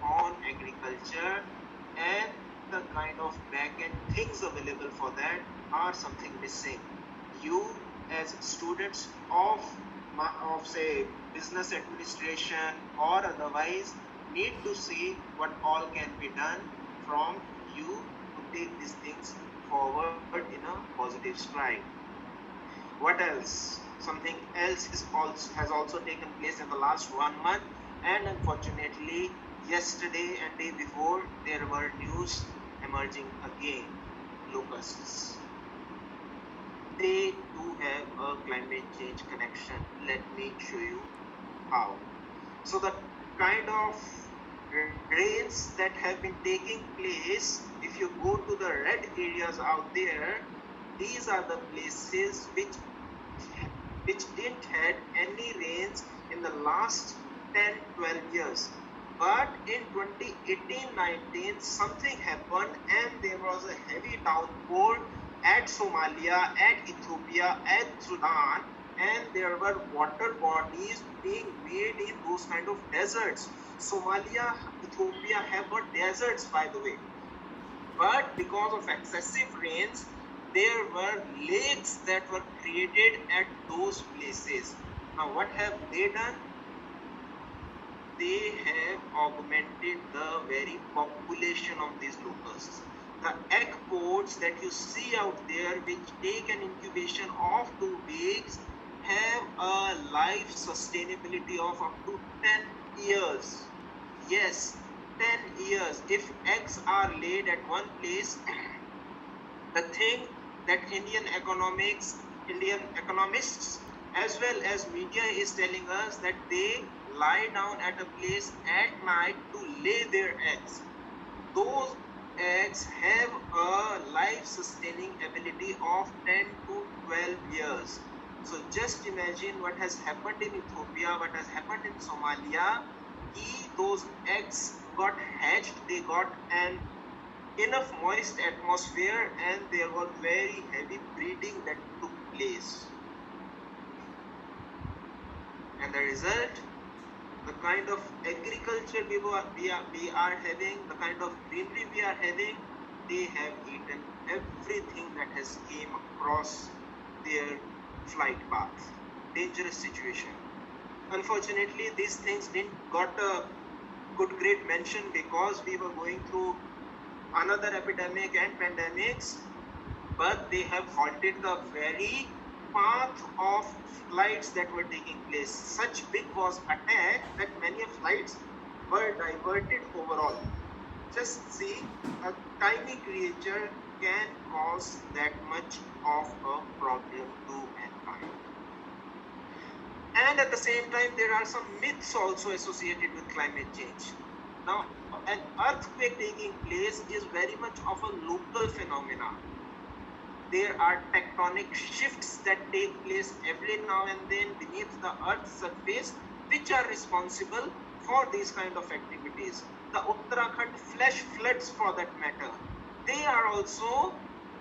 on agriculture, and the kind of back-end things available for that are something missing. You as students of say business administration or otherwise need to see what all can be done from you to take these things forward in a positive stride. What else? Something else has also taken place in the last 1 month, and unfortunately yesterday and day before there were news emerging again. Locusts, they do have a climate change connection. Let me show you how. So the kind of rains that have been taking place, if you go to the red areas out there, these are the places which didn't had any rains in the last 10-12 years. But in 2018-19 something happened and there was a heavy downpour at Somalia, at Ethiopia, at Sudan, and there were water bodies being made in those kind of deserts. Somalia, Ethiopia have got deserts, by the way. But because of excessive rains, there were lakes that were created at those places. Now, what have they done? They have augmented the very population of these locusts. The egg pods that you see out there, which take an incubation of 2 weeks, have a life sustainability of up to 10 years. Yes, 10 years. If eggs are laid at one place, the thing that Indian economists as well as media is telling us, that they lie down at a place at night to lay their eggs. Those eggs have a life sustaining ability of 10 to 12 years. So just imagine what has happened in Ethiopia, what has happened in Somalia. Those eggs got hatched, they got an enough moist atmosphere, and there was very heavy breeding that took place. And the result, the kind of agriculture we are having, the kind of greenery we are having, they have eaten everything that has came across their flight path. Dangerous situation. Unfortunately, these things didn't got a good great mention because we were going through another epidemic and pandemics, but they have halted the very path of flights that were taking place. Such big was attack that many flights were diverted overall. Just see, a tiny creature can cause that much of a problem to mankind. And at the same time, there are some myths also associated with climate change. Now, an earthquake taking place is very much of a local phenomena. There are tectonic shifts that take place every now and then beneath the Earth's surface, which are responsible for these kind of activities. The Uttarakhand flash floods, for that matter, they are also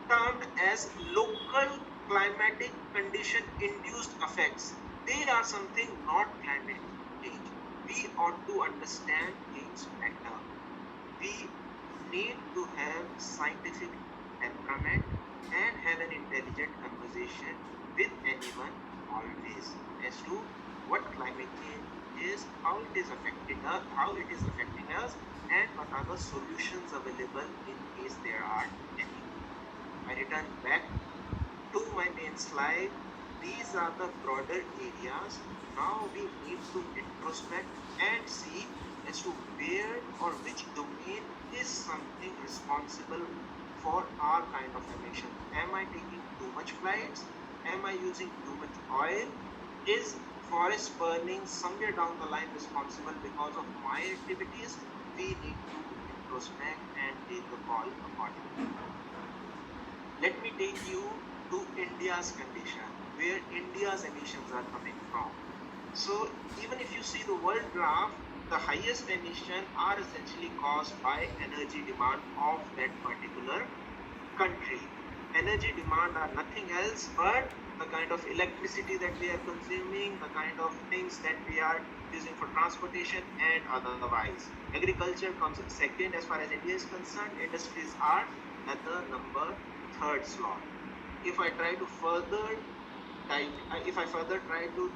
termed as local climatic condition induced effects. They are something not climate change. We ought to understand things better. We need to have scientific temperament and have an intelligent conversation with anyone always as to what climate change is, how it is affecting us, and what are the solutions available in case there are any. I return back to my main slide. These are the broader areas. Now we need to introspect and see as to where or which domain is something responsible for our kind of emission. Am I taking too much flights? Am I using too much oil? Is forest burning somewhere down the line responsible because of my activities? We need to introspect and take the call accordingly. Let me take you to India's condition, where India's emissions are coming from. So even if you see the world graph, the highest emission are essentially caused by energy demand of that particular country. Energy demand are nothing else but the kind of electricity that we are consuming, the kind of things that we are using for transportation and otherwise. Agriculture comes second as far as India is concerned. Industries are at the number third slot. If I try to further try to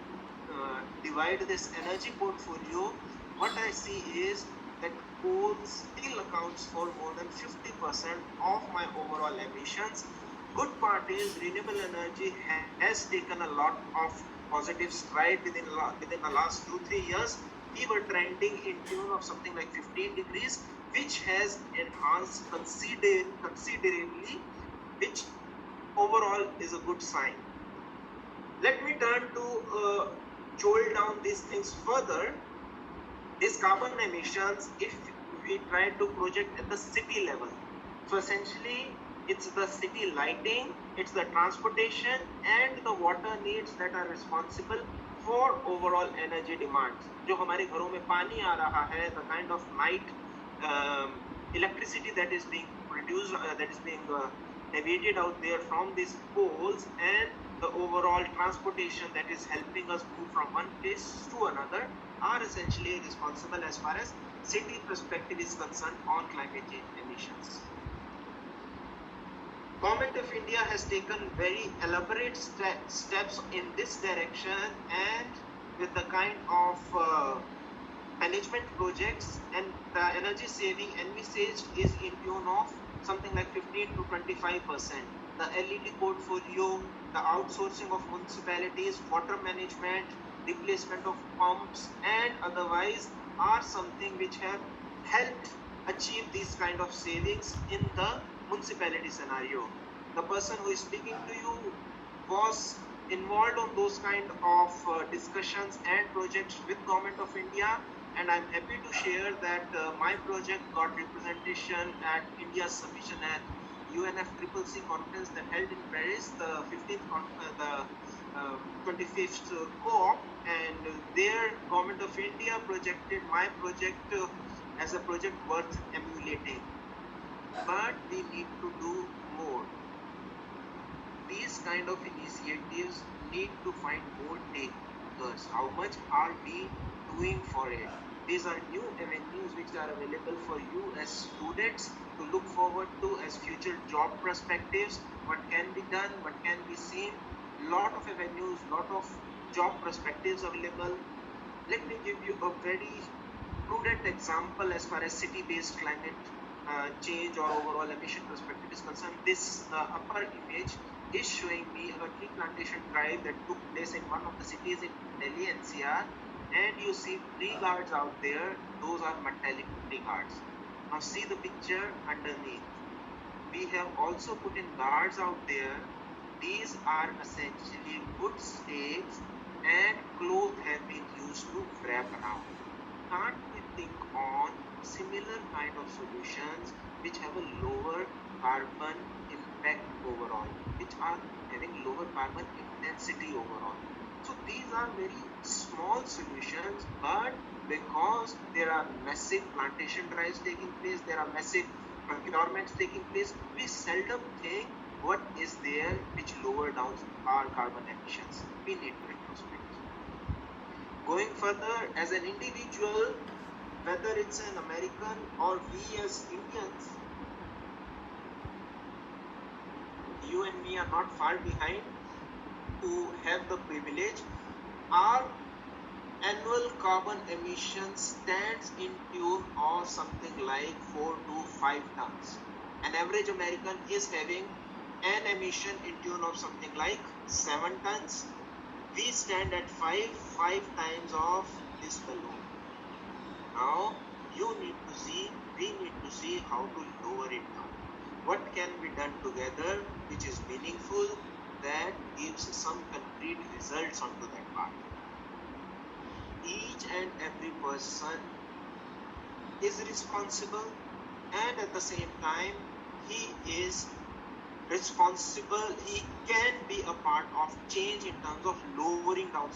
divide this energy portfolio, what I see is that coal still accounts for more than 50% of my overall emissions. Good part is renewable energy has taken a lot of positive stride within the last 2-3 years. We were trending in tune of something like 15 degrees, which has enhanced considerably, which overall is a good sign. Let me turn to jolt down these things further. These carbon emissions, if we try to project at the city level, so essentially it's the city lighting, it's the transportation and the water needs that are responsible for overall energy demands. जो हमारे घरों में पानी आ रहा है, the kind of night electricity that is being produced, that is being emitted out there from these poles, and the overall transportation that is helping us move from one place to another are essentially responsible as far as city perspective is concerned on climate change emissions. Government of India has taken very elaborate steps in this direction, and with the kind of management projects, and the energy saving envisaged is in tune of something like 15 to 25%. The LED portfolio, the outsourcing of municipalities, water management, replacement of pumps and otherwise are something which have helped achieve these kind of savings in the municipality scenario. The person who is speaking to you was involved on those kind of discussions and projects with Government of India, and I'm happy to share that my project got representation at India's submission at UNFCCC conference that held in Paris, the 25th co-op, and there Government of India projected my project as a project worth emulating. But we need to do more. These kind of initiatives need to find more takers. How much are we doing for it? These are new avenues which are available for you as students to look forward to as future job perspectives. What can be done, what can be seen, lot of avenues, lot of job perspectives available. Let me give you a very prudent example as far as city-based climate change or overall emission perspective is concerned. This upper image is showing me a tree plantation drive that took place in one of the cities in Delhi NCR, and you see tree guards out there. Those are metallic tree guards. Now see the picture underneath. We have also put in guards out there. These are essentially wood stakes and cloth have been used to wrap around. Can't we think on similar kind of solutions which have a lower carbon impact overall, which are having lower carbon intensity overall? So these are very small solutions, but because there are massive plantation drives taking place, there are massive procurements taking place, we seldom think what is there which lower down our carbon emissions. We need to introspect. Going further, as an individual, whether it's an American or we as Indians, you and me are not far behind to have the privilege. Our annual carbon emission stands in tune of something like 4 to 5 tons. An average American is having an emission in tune of something like 7 tons. We stand at 5 times of this alone. Now you need to see, we need to see how to lower it down. What can be done together which is meaningful, that gives some concrete results onto that part. Each and every person is responsible, and at the same time he is responsible, he can be a part of change in terms of lowering down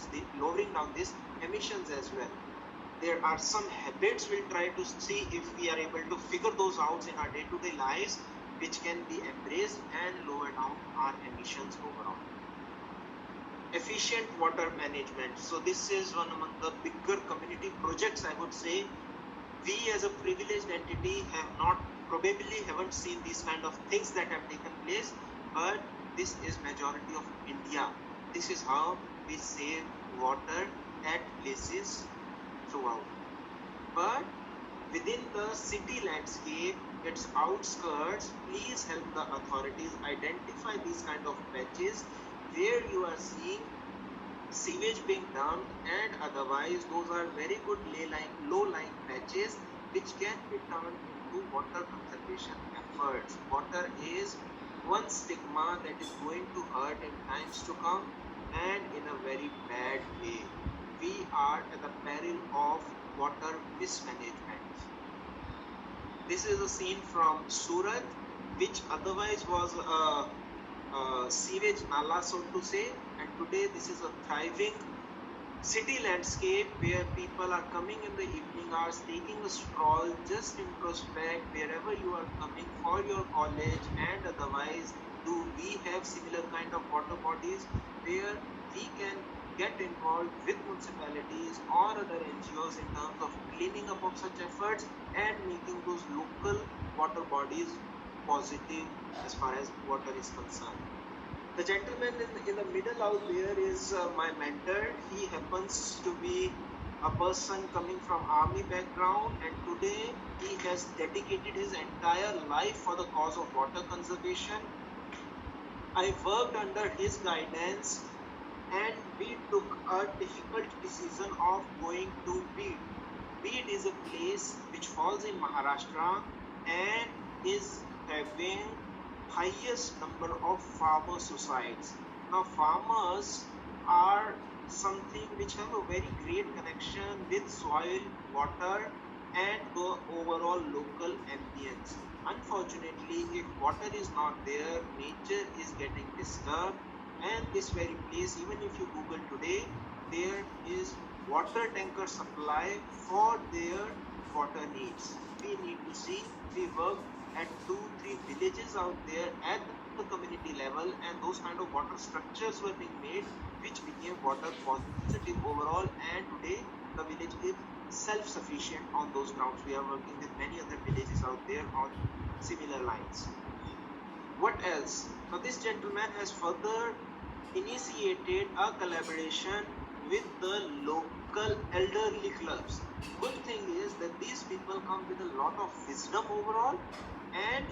these emissions as well. There are some habits we'll try to see if we are able to figure those out in our day-to-day lives, which can be embraced and lower down our emissions overall. efficient water management. So this is one among the bigger community projects, I would say. We as a privileged entity have not, probably haven't seen these kind of things that have taken place, but this is majority of India. This is how we save water at places throughout. But within the city landscape, its outskirts, please help the authorities identify these kind of patches where you are seeing sewage being dumped, and otherwise those are very good low-lying patches which can be turned into water conservation efforts. Water is one stigma that is going to hurt in times to come, and in a very bad way. We are at the peril of water mismanagement. This is a scene from Surat, which otherwise was a sewage nala, so to say, and today this is a thriving city landscape where people are coming in the evening hours, taking a stroll, just introspect wherever you are coming for your college, and otherwise do we have similar kind of water bodies where we can get involved with municipalities or other NGOs in terms of cleaning up of such efforts and making those local water bodies positive as far as water is concerned. The gentleman in the middle out there is my mentor. He happens to be a person coming from army background, and today he has dedicated his entire life for the cause of water conservation. I worked under his guidance, and we took a difficult decision of going to Beed. Beed is a place which falls in Maharashtra and is having highest number of farmer suicides. Now farmers are something which have a very great connection with soil, water, and the overall local ambience. Unfortunately, if water is not there, nature is getting disturbed, and this very place, even if you Google today, there is water tanker supply for their water needs. We need to see, we work at 2-3 villages out there at the community level, and those kind of water structures were being made which became water positive overall, and today the village is self-sufficient on those grounds. We are working with many other villages out there on similar lines. What else? Now this gentleman has further initiated a collaboration with the local elderly clubs. Good thing is that these people come with a lot of wisdom overall, and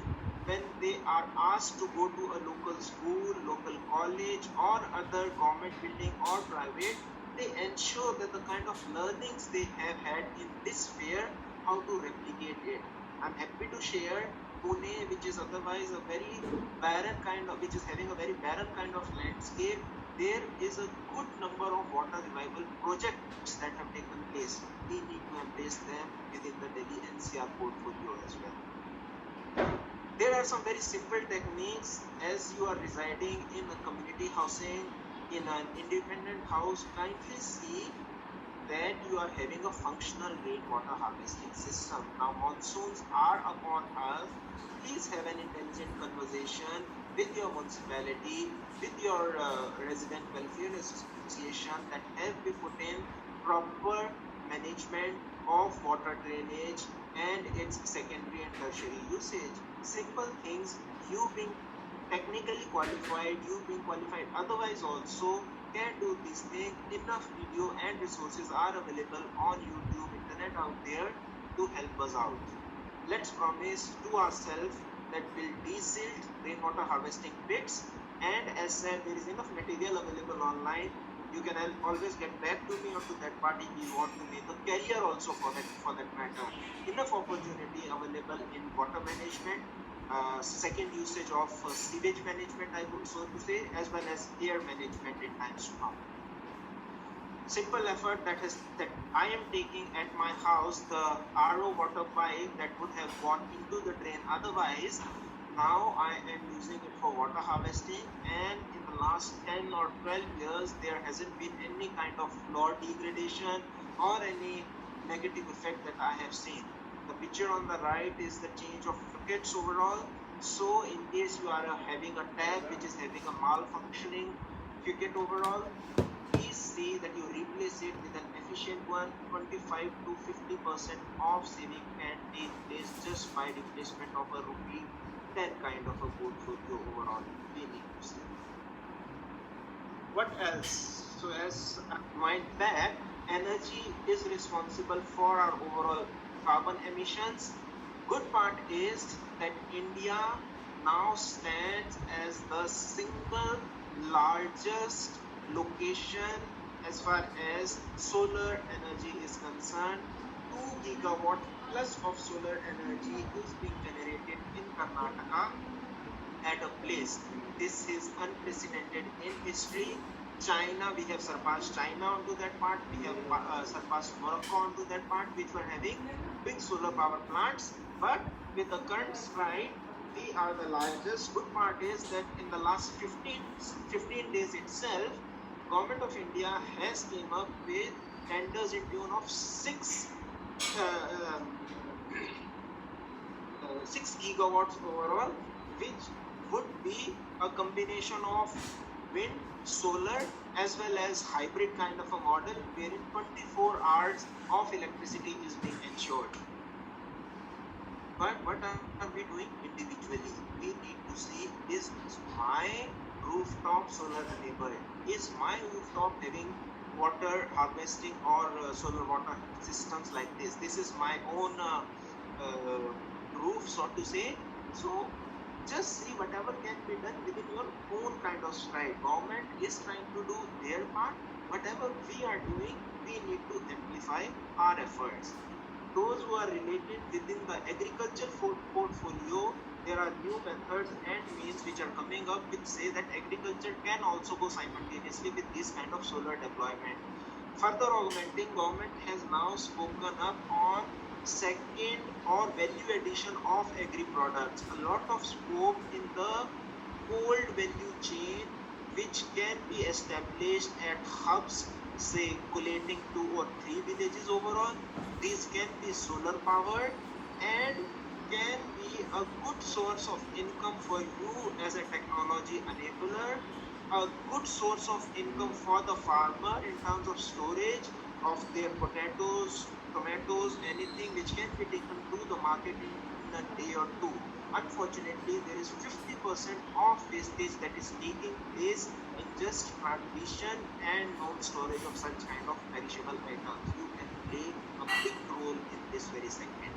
when they are asked to go to a local school, local college, or other government building or private, they ensure that the kind of learnings they have had in this sphere, how to replicate it. I'm happy to share Pune, which is otherwise a very barren kind of, which is having a very barren kind of landscape. There is a good number of water revival projects that have taken place. We need to embrace them within the Delhi NCR portfolio as well. There are some very simple techniques. As you are residing in a community housing, in an independent house, kindly see that you are having a functional rainwater harvesting system. Now monsoons are upon us. Please have an intelligent conversation with your municipality, with your resident welfare association, that have we put in proper management of water drainage and its secondary and tertiary usage. Simple things, you being technically qualified, you being qualified otherwise also can do these things. Enough video and resources are available on YouTube, internet out there to help us out. Let's promise to ourselves that we'll de-silt rainwater harvesting pits, and as said, there is enough material available online. You can always get back to me or to that party we want to make a career also for that matter. Enough opportunity available in water management, second usage of sewage management, I would so to say, as well as air management in times to come. Simple effort that I am taking at my house, the RO water pipe that would have gone into the drain otherwise, now I am using it for water harvesting, and in the last 10 or 12 years there hasn't been any kind of floor degradation or any negative effect that I have seen. The picture on the right is the change of buckets overall. So in case you are having a tap which is having a malfunctioning, certificate overall, please see that you replace it with an efficient one. 25 to 50% of saving can take place just by replacement of a rupee 10 kind of a portfolio overall. We need to see. What else? So as a point back, energy is responsible for our overall carbon emissions. Good part is that India now stands as the single largest location as far as solar energy is concerned. 2 gigawatt plus of solar energy is being generated in Karnataka at a place. This is unprecedented in history. China, we have surpassed China onto that part. We have surpassed Morocco onto that part, which were having big solar power plants. But with the current stride, we are the largest. Good part is that in the last 15 days itself, Government of India has came up with tenders in tune of 6 gigawatts overall, which would be a combination of wind, solar, as well as hybrid kind of a model wherein 24 hours of electricity is being ensured. But what are we doing individually? We need to see, is my rooftop solar enabled? Is my rooftop having water harvesting or solar water systems like this? This is my own roof, so to say. So just see whatever can be done within your own kind of stride. Government is trying to do their part. Whatever we are doing, we need to amplify our efforts. Those who are related within the agriculture portfolio, there are new methods and means which are coming up which say that agriculture can also go simultaneously with this kind of solar deployment. Further augmenting, government has now spoken up on second or value addition of agri products. A lot of scope in the cold value chain which can be established at hubs, say collating 2 or 3 villages overall. These can be solar powered and can be a good source of income for you as a technology enabler, a good source of income for the farmer in terms of storage of their potatoes, tomatoes, anything which can be taken to the market in a day or two. Unfortunately, there is 50% of wastage that is taking place in just transmission and non-storage of such kind of perishable items. You can play a big role in this very segment.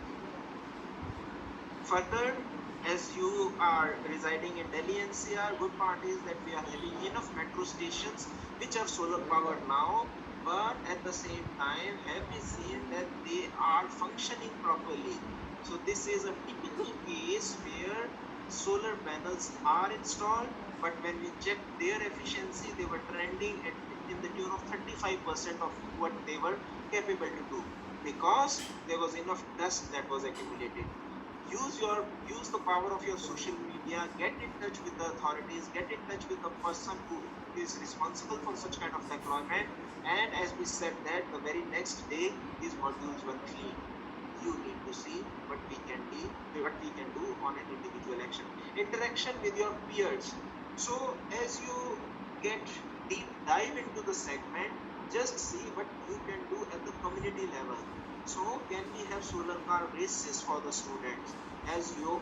Further, as you are residing in Delhi NCR, good part is that we are having enough metro stations which are solar powered now, but at the same time have we seen that they are functioning properly. So this is a typical case where solar panels are installed, but when we check their efficiency, they were trending in the tune of 35% of what they were capable to do, because there was enough dust that was accumulated. Use the power of your social media, get in touch with the authorities, get in touch with the person who is responsible for such kind of deployment, and as we said that the very next day these modules were clean. You need to see what we can do on an individual action. Interaction with your peers. So as you get deep dive into the segment, just see what you can do at the community level. So can we have solar car races for the students? As you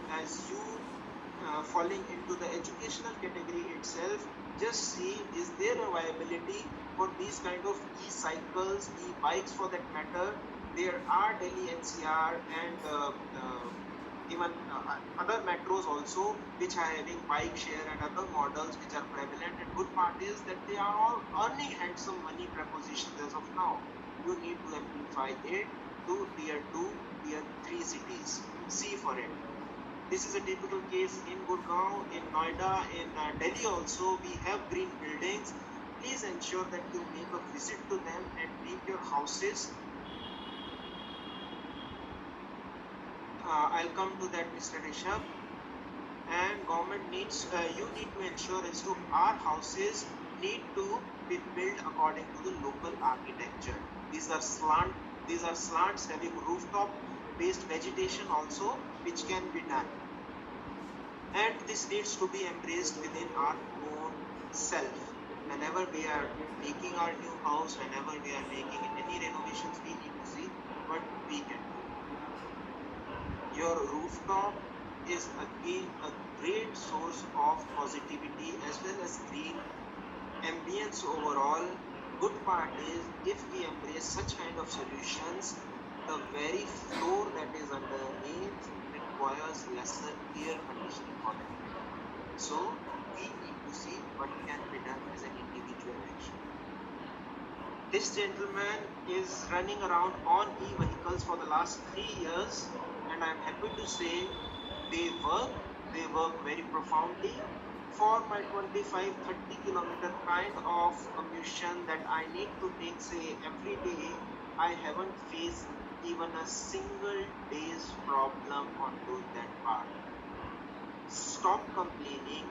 falling into the educational category itself, just see, is there a viability for these kind of e-cycles, e-bikes for that matter? There are Delhi NCR and even other metros also which are having bike share and other models which are prevalent, and good part is that they are all earning handsome money propositions as of now. You need to amplify it to tier 2, tier 3 cities. See for it. This is a typical case in Gurgaon, in Noida, in Delhi also. We have green buildings. Please ensure that you make a visit to them and make your houses. I'll come to that, Mr. Rishabh. And government needs, you need to ensure as to our houses need to be built according to the local architecture. These are slants having rooftop-based vegetation also, which can be done. And this needs to be embraced within our own self. whenever we are making our new house, whenever we are making any renovations, we need to see what we can do. Your rooftop is again a great source of positivity as well as green ambience overall. Good part is if we embrace such kind of solutions, the very floor that is underneath requires lesser air conditioning for that matter. So we need to see what can be done as an individual action. This gentleman is running around on e-vehicles for the last 3 years, and I'm happy to say they work very profoundly. For my 25-30 kilometer kind of commutation that I need to take, say, every day, I haven't faced even a single day's problem on doing that part. Stop complaining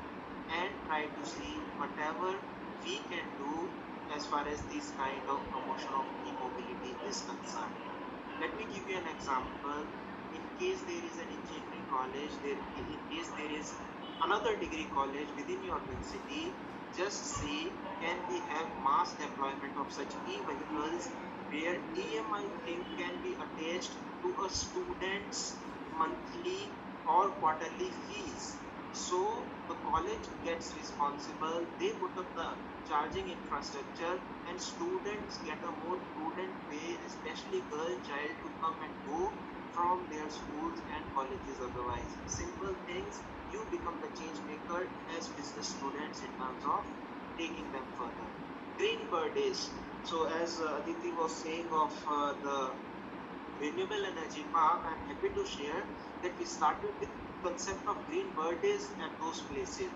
and try to see whatever we can do as far as this kind of promotion of e-mobility is concerned. Let me give you an example. In case there is an engineering college, in case there is another degree college within your city, just see, can we have mass deployment of such e-vehicles where EMI thing can be attached to a student's monthly or quarterly fees. So the college gets responsible, they put up the charging infrastructure, and students get a more prudent way, especially girl child, to come and go from their schools and colleges otherwise. Simple things, you become the change maker as business students in terms of taking them further. Green birdies. So as Aditi was saying of the renewable energy park, I'm happy to share that we started with concept of green birdies at those places.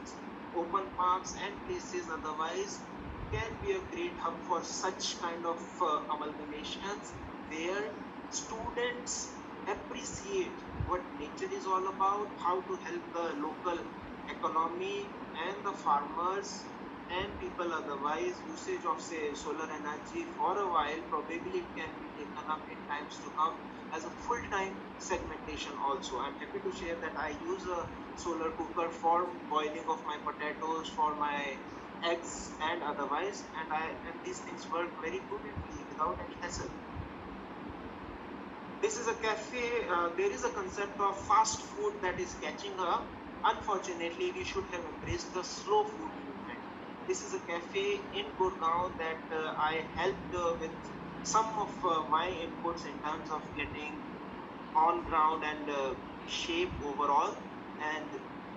Open parks and places otherwise can be a great hub for such kind of amalgamations where students appreciate what nature is all about, how to help the local economy and the farmers and people otherwise. Usage of, say, solar energy for a while, probably it can be taken up in times to come as a full-time segmentation also. I'm happy to share that I use a solar cooker for boiling of my potatoes, for my eggs and otherwise, and these things work very prudently without any hassle. This is a cafe. There is a concept of fast food that is catching up. Unfortunately, we should have embraced the slow food movement. This is a cafe in Gurgaon that I helped with some of my inputs in terms of getting on ground and shape overall, and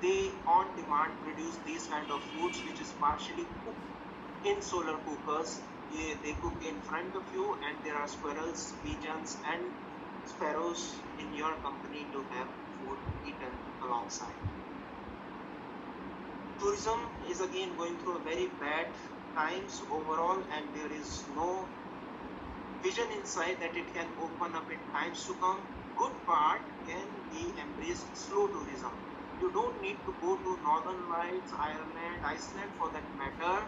they on demand produce these kind of foods which is partially cooked in solar cookers. They cook in front of you, and there are squirrels, pigeons and sparrows in your company to have food eaten alongside. Tourism is again going through a very bad times overall, and there is no vision inside that it can open up in times to come. Good part can be embraced slow tourism. You don't need to go to Northern Lights, Ireland, Iceland for that matter.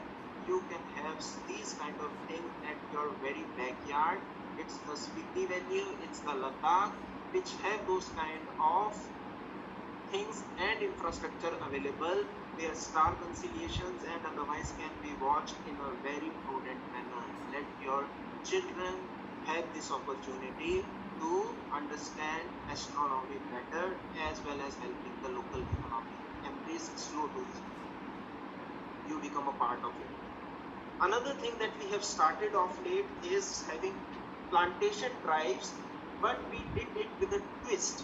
You can have these kind of things at your very backyard. It's the Spiti Valley, it's the Ladakh, which have those kind of things and infrastructure available where star conciliations and otherwise can be watched in a very prudent manner. Let your children have this opportunity to understand astronomy better as well as helping the local economy. Embrace slow tourism. You become a part of it. Another thing that we have started off late is having plantation drives, but we did it with a twist.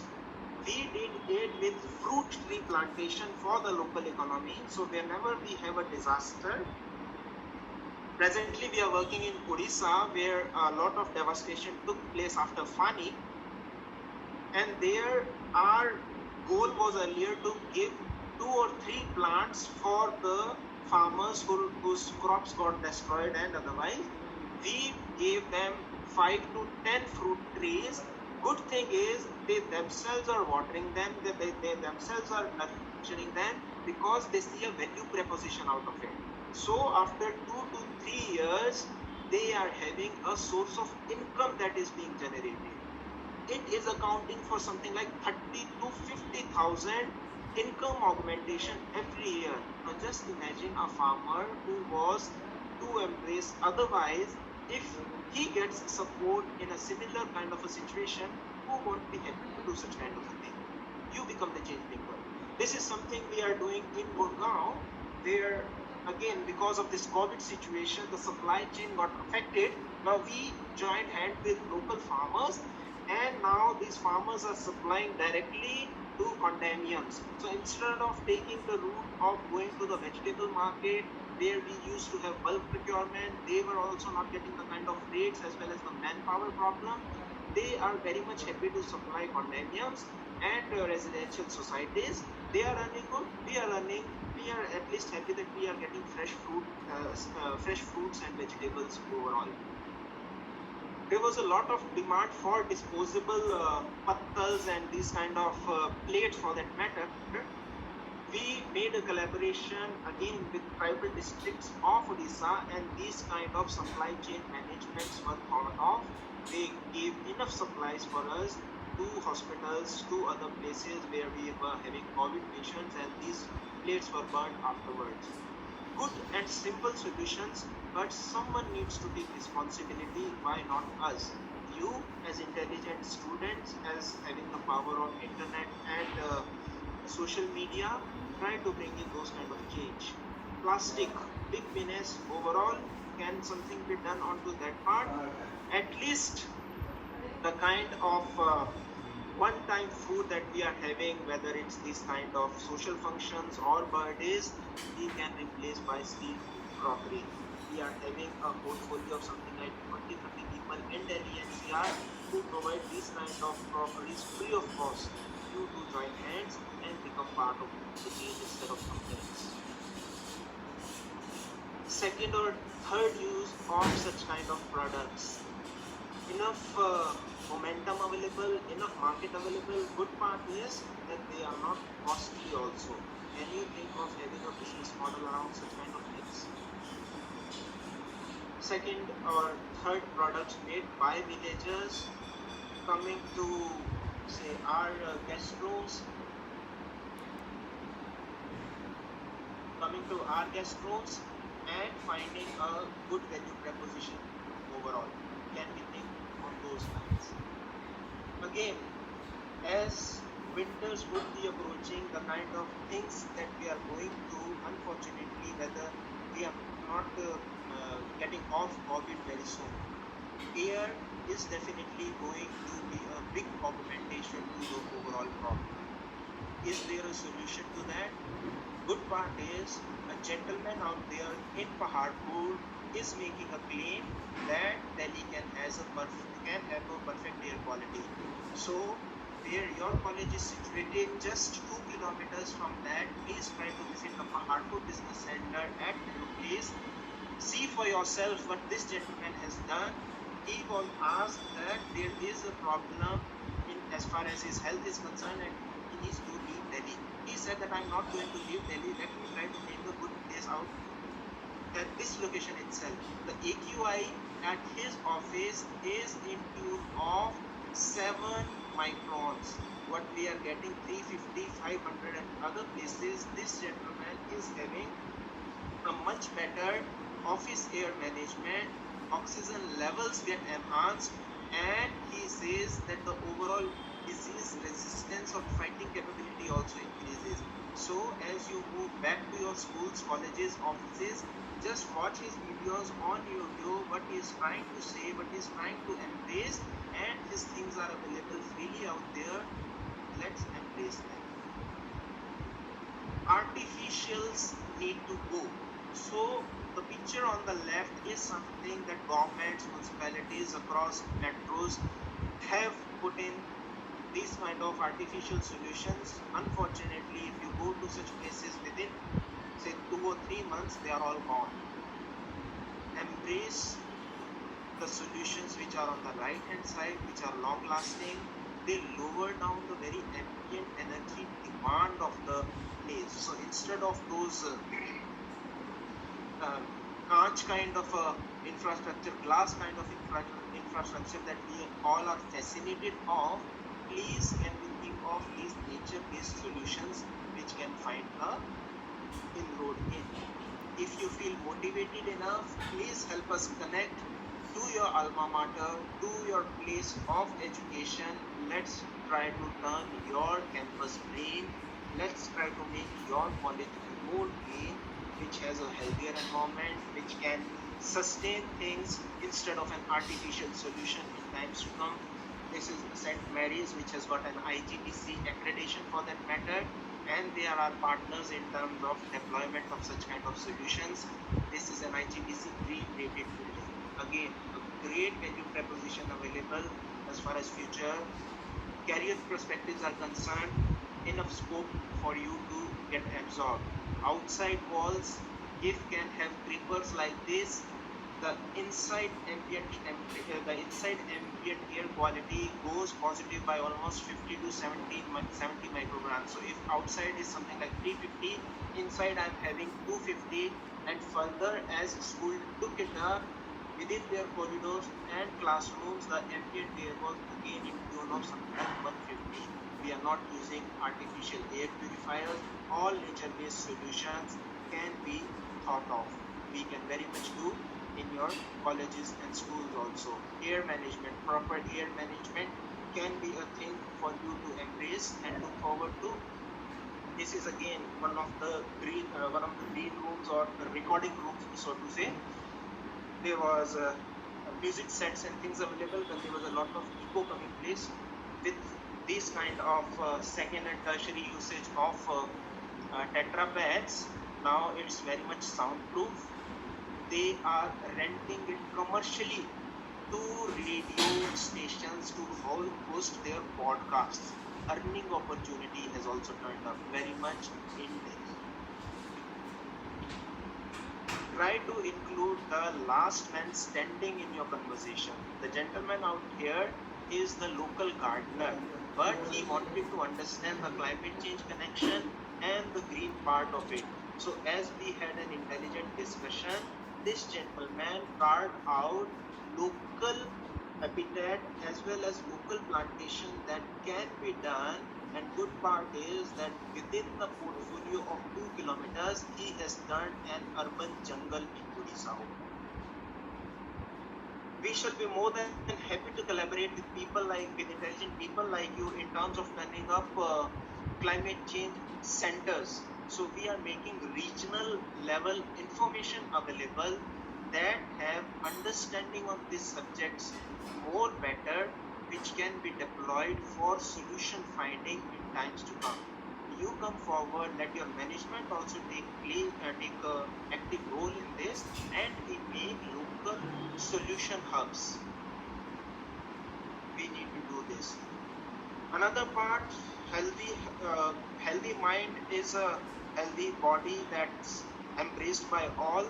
We did it with fruit tree plantation for the local economy. So whenever we have a disaster, presently we are working in Odisha where a lot of devastation took place after Fani, and there our goal was earlier to give 2 or 3 plants for the farmers whose crops got destroyed and otherwise. We gave them 5 to 10 fruit trees. Good thing is they themselves are watering them, they themselves are nurturing them because they see a value proposition out of it. So after 2 to 3 years, they are having a source of income that is being generated. It is accounting for something like 30 to 50,000 income augmentation every year. Now just imagine a farmer who was to embrace. Otherwise, if he gets support in a similar kind of a situation, who won't be happy to do such kind of a thing? You become the change maker. This is something we are doing in Gurgaon, where again, because of this COVID situation, the supply chain got affected. Now we joined hand with local farmers, and now these farmers are supplying directly to condominiums. So instead of taking the route of going to the vegetable market where we used to have bulk procurement, they were also not getting the kind of rates as well as the manpower problem. They are very much happy to supply condominiums and residential societies. They are earning good, we are earning. We are at least happy that we are getting fresh fruits and vegetables overall. There was a lot of demand for disposable pattals and these kind of plates for that matter. We made a collaboration again with tribal districts of Odisha, and these kind of supply chain managements were thought of. They gave enough supplies for us to hospitals, to other places where we were having COVID patients, and these plates were burned afterwards. Good and simple solutions, but someone needs to take responsibility. Why not us? You as intelligent students, as having the power of internet and social media, try to bring in those kind of change. Plastic, big menace overall. Can something be done onto that part? At least the kind of one-time food that we are having, whether it's these kind of social functions or birthdays, we can replace by steel crockery. We are having a portfolio of something like 20-30 people in Delhi NCR who provide these kind of crockeries free of cost. You do join hands and become part of the change instead of complaints. Second or third use of such kind of products. Enough momentum available, enough market available. Good part is that they are not costly also. Can you think of having a business model around such kind of things? Second or third products made by villagers coming to say our guest rooms, and finding a good value proposition overall. Can we think on those lines? Again, as winters would be approaching, the kind of things that we are going through, unfortunately, whether we are not getting off COVID very soon, air is definitely going to be a big augmentation to the overall problem. Is there a solution to that? Good part is a gentleman out there in Paharpur is making a claim that Delhi can have a perfect air quality. So where your college is situated, just 2 kilometers from that, please try to visit the Paharpur Business Center at Nehru Place. See for yourself what this gentleman has done. He was asked that there is a problem in as far as his health is concerned and he needs to leave Delhi. He said that I'm not going to leave Delhi, let me try to make a good place out at this location itself. The AQI at his office is in tune of 7 microns. What we are getting 350, 500 and other places, this gentleman is having a much better office air management, oxygen levels get enhanced, and he says that the overall disease resistance or fighting capability also increases. So as you move back to your schools, colleges, offices, just watch his videos on YouTube, what he is trying to say, what he is trying to embrace, and his things are available freely out there. Let's embrace them. Artificials need to go. So the picture on the left is something that governments, municipalities across metros have put in these kind of artificial solutions. Unfortunately, if you go to such places within say 2 or 3 months, they are all gone. Embrace the solutions which are on the right hand side, which are long lasting. They lower down the very ambient energy demand of the place. So instead of those Kanch kind of infrastructure, glass kind of infrastructure that we all are fascinated of, please can we think of these nature-based solutions which can find a inroad in. If you feel motivated enough, please help us connect to your alma mater, to your place of education. Let's try to turn your campus green. Let's try to make your college more green, which has a healthier environment, which can sustain things instead of an artificial solution in times to come. This is St. Mary's, which has got an IGBC accreditation for that matter, and they are our partners in terms of deployment of such kind of solutions. This is an IGBC green rated building. Again, a great value proposition available as far as future career perspectives are concerned. Enough scope for you to get absorbed. Outside walls, if can have creepers like this, the inside ambient air quality goes positive by almost 50 to 70 micrograms. So if outside is something like 350, inside I'm having 250, and further as school took it up within their corridors and classrooms, the ambient air was again in tune of something like 150. We are not using artificial air purifiers. All nature-based solutions can be thought of. We can very much do in your colleges and schools also. Air management, proper air management can be a thing for you to embrace and look forward to. This is again one of the green rooms or recording rooms, so to say. There was music sets and things available when there was a lot of echo coming place. With this kind of second and tertiary usage of Tetra pads, now it's very much soundproof. They are renting it commercially to radio stations to host their podcasts. Earning opportunity has also turned up very much in Delhi. Try to include the last man standing in your conversation. The gentleman out here is the local gardener, but he wanted to understand the climate change connection and the green part of it. So as we had an intelligent discussion, this gentleman carved out local habitat as well as local plantation that can be done, and good part is that within the portfolio of 2 kilometers he has turned an urban jungle in Odisha. We shall be more than happy to collaborate with intelligent people like you in terms of turning up climate change centers. So we are making regional level information available that have understanding on these subjects more better, which can be deployed for solution finding in times to come. You come forward, let your management also take active role in this, and we make local solution hubs. We need to do this. Another part, healthy mind is a healthy body that's embraced by all.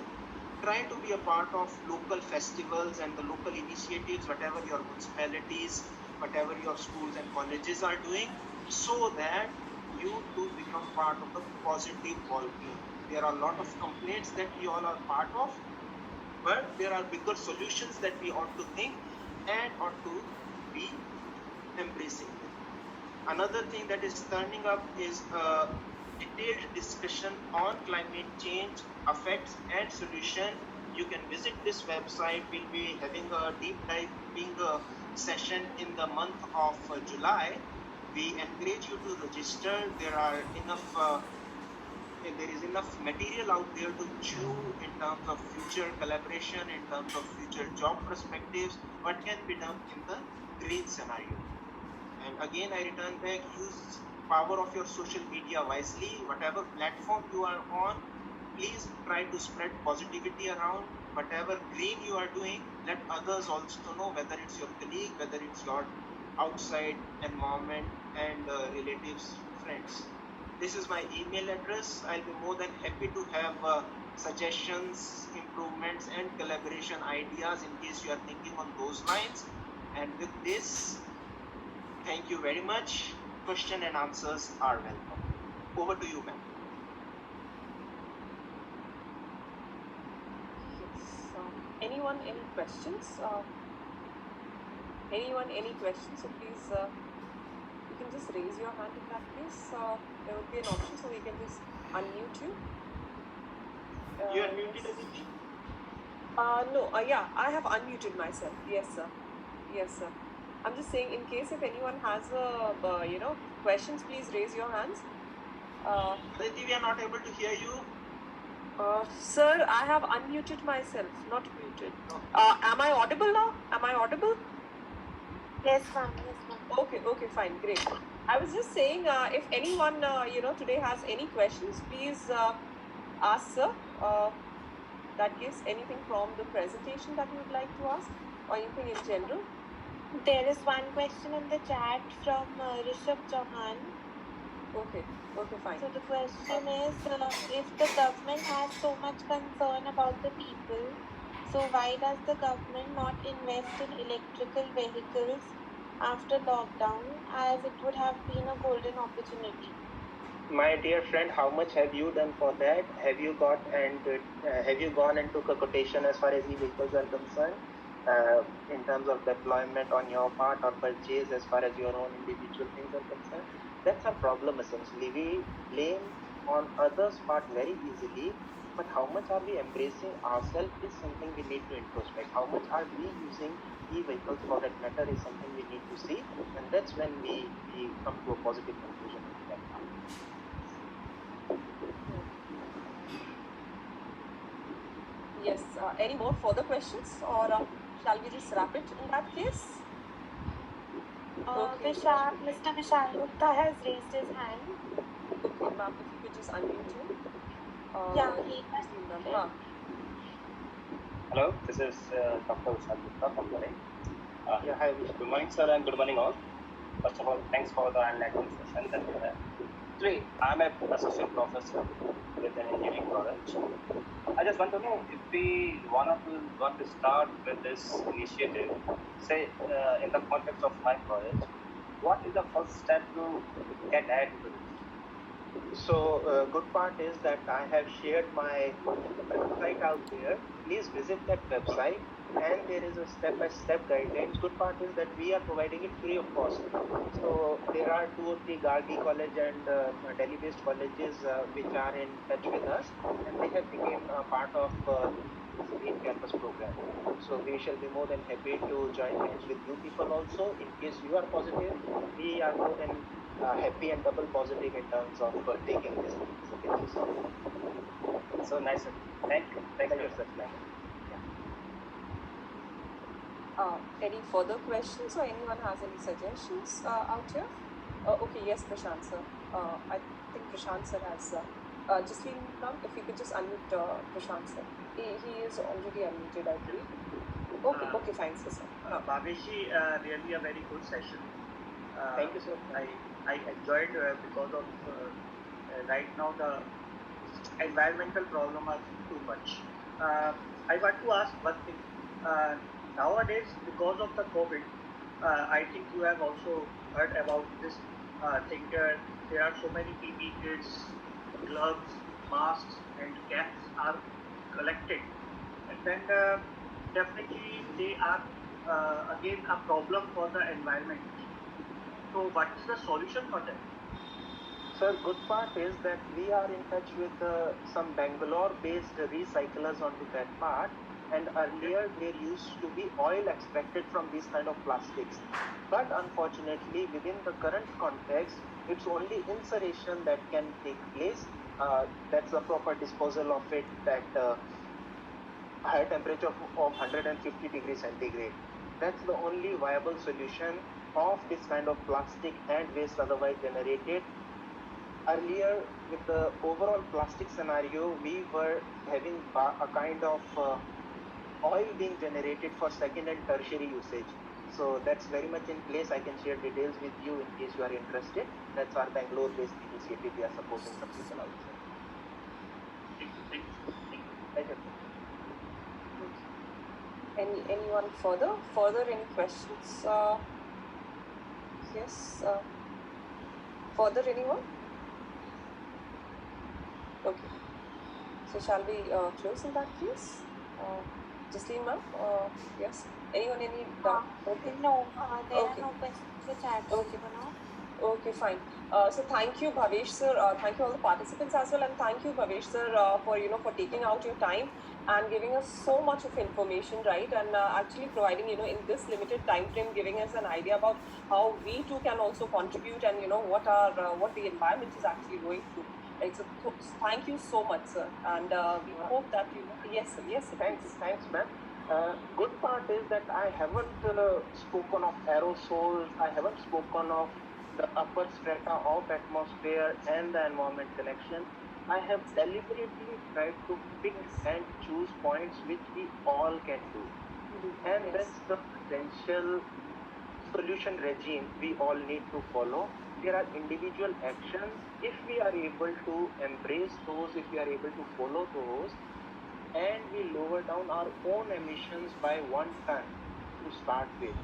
Try to be a part of local festivals and the local initiatives, whatever your municipalities, whatever your schools and colleges are doing, so that you too become part of the positive ballgame. There are a lot of complaints that we all are part of, but there are bigger solutions that we ought to think and ought to be embracing them. Another thing that is turning up is a detailed discussion on climate change effects and solution. You can visit this website. We'll be having a deep diving session in the month of July. We encourage you to register. There is enough material out there to chew in terms of future collaboration, in terms of future job perspectives, what can be done in the green scenario. And again, I return back, use power of your social media wisely. Whatever platform you are on, please try to spread positivity around. Whatever green you are doing, let others also know, whether it's your colleague, whether it's your outside environment and relatives, friends. This is my email address. I'll be more than happy to have suggestions, improvements, and collaboration ideas in case you are thinking on those lines. And with this, thank you very much. Question and answers are welcome. Over to you, ma'am. Yes. Anyone, any questions? Anyone, any questions? So please, you can just raise your hand in that case. There would be an option, so we can just unmute you. You are muted, Aditi? No, yeah, I have unmuted myself. Yes, sir. Yes, sir. I'm just saying, in case if anyone has questions, please raise your hands. Aditi, we are not able to hear you. Sir, I have unmuted myself, not muted. Am I audible now? Am I audible? Yes, ma'am. Yes, ma'am. Okay, fine, great. I was just saying, if anyone, today has any questions, please ask, sir. That case, anything from the presentation that you would like to ask, or anything in general? There is one question in the chat from Rishabh Chauhan. Okay, fine. So the question is, if the government has so much concern about the people, so why does the government not invest in electrical vehicles after lockdown, as it would have been a golden opportunity? My dear friend, how much have you done for that? Have you gone and took a quotation as far as e-vehicles are concerned, in terms of deployment on your part or purchase as far as your own individual things are concerned? That's a problem essentially. We blame on others' part very easily, but how much are we embracing ourselves is something we need to introspect. How much are we using e-vehicles for that matter is something we need to see, and that's when we come to a positive conclusion on that part. Yes, any more further questions, or shall we just wrap it in that case? Okay. Mr. Vishal Gupta has raised his hand. Okay, ma'am, if you could just unmute him. Yeah, he has. Hello, this is Dr. Vishal Gupta from Pune. Yeah, hi, Vishal. Good morning, sir, and good morning, all. First of all, thanks for the enlightening session that you had. Actually, I'm an associate professor with an engineering college. I just want to know if we want to start with this initiative, say in the context of my college, what is the first step to get added to this? So, good part is that I have shared my website out there. Please visit that website, and there is a step-by-step guidelines. Good part is that we are providing it free of cost. So there are 2 or 3 Gargi College and Delhi-based colleges which are in touch with us, and they have become a part of this Green Campus program. So we shall be more than happy to join hands with you people also. In case you are positive, we are more than happy and double positive in terms of taking this thing. So thank you so much. So nice. Thank you. Thank you, Pleasure, sir. sir. Any further questions, or anyone has any suggestions out here? Okay, yes, Prashant sir. I think Prashant sir has. Jasleen, ma'am, if you could just unmute Prashant sir. He is already unmuted, I believe. Okay, fine, sir. Bhaveshi, really a very good session. Thank you, sir. I enjoyed because of right now the environmental problem are too much. I want to ask one thing. Nowadays, because of the COVID, I think you have also heard about this thing. There are so many PPE kits, gloves, masks, and caps are collected, and then definitely they are again a problem for the environment. So, what is the solution for that? Sir, good part is that we are in touch with some Bangalore-based recyclers onto that part, and earlier there used to be oil extracted from these kind of plastics. But unfortunately, within the current context, it's only incineration that can take place. That's the proper disposal of it at a higher temperature of 150 degrees centigrade. That's the only viable solution of this kind of plastic and waste otherwise generated. Earlier, with the overall plastic scenario, we were having a kind of oil being generated for second and tertiary usage. So that's very much in place. I can share details with you in case you are interested. That's our Bangalore-based initiative. We are supporting some people out there. Thank you. Pleasure. Anyone further? Any questions? Yes. Further, anyone? Okay. So shall we close in that case? Jasleen ma'am? Yes. Anyone? Any doubt? Okay. No, there Okay. are no questions in the chat Okay. for now. Okay, fine. So thank you, Bhavesh sir. Thank you all the participants as well, and thank you, Bhavesh sir, for taking out your time and giving us so much of information, right? And actually providing in this limited time frame, giving us an idea about how we too can also contribute, and what the environment is actually going through. Right. So thank you so much, sir. And we hope that yes, sir. Thanks, ma'am. Good part is that I haven't spoken of aerosols. I haven't spoken of the upper strata of atmosphere and the environment connection. I have deliberately tried to pick and choose points which we all can do, and Yes. that's the potential solution regime we all need to follow. There are individual actions. If we are able to embrace those, if we are able to follow those, and we lower down our own emissions by 1 ton to start with,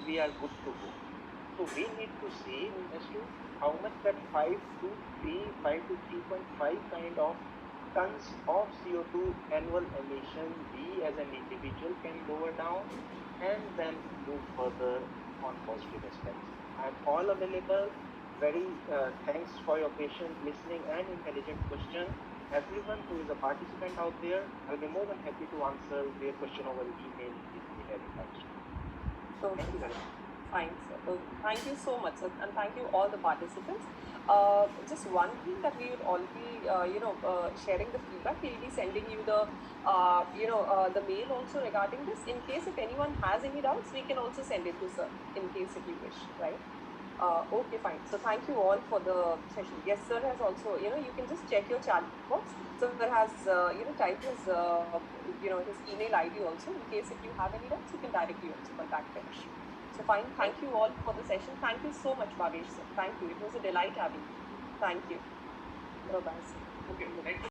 we are good to go. So we need to see as to how much that 5 to 3.5 kind of tons of CO2 annual emission we as an individual can lower down, and then move further on positive aspects. I'm all available. Very thanks for your patient listening and intelligent question. Everyone who is a participant out there, I'll be more than happy to answer their question over email if they have it out. Thank you very much. Fine, sir. Well, thank you so much, sir, and thank you all the participants. Just one thing that we will all be, sharing the feedback. We'll be sending you the mail also regarding this. In case if anyone has any doubts, we can also send it to sir. In case if you wish, right? Okay, fine. So thank you all for the session. Yes, sir has also, you can just check your chat box. So sir has, typed his, his email ID also. In case if you have any doubts, you can directly also contact him. So fine. Thank you all for the session. Thank you so much, Bhavesh sir. Thank you. It was a delight having you. Thank you. Bye-bye, sir. Okay, thank you.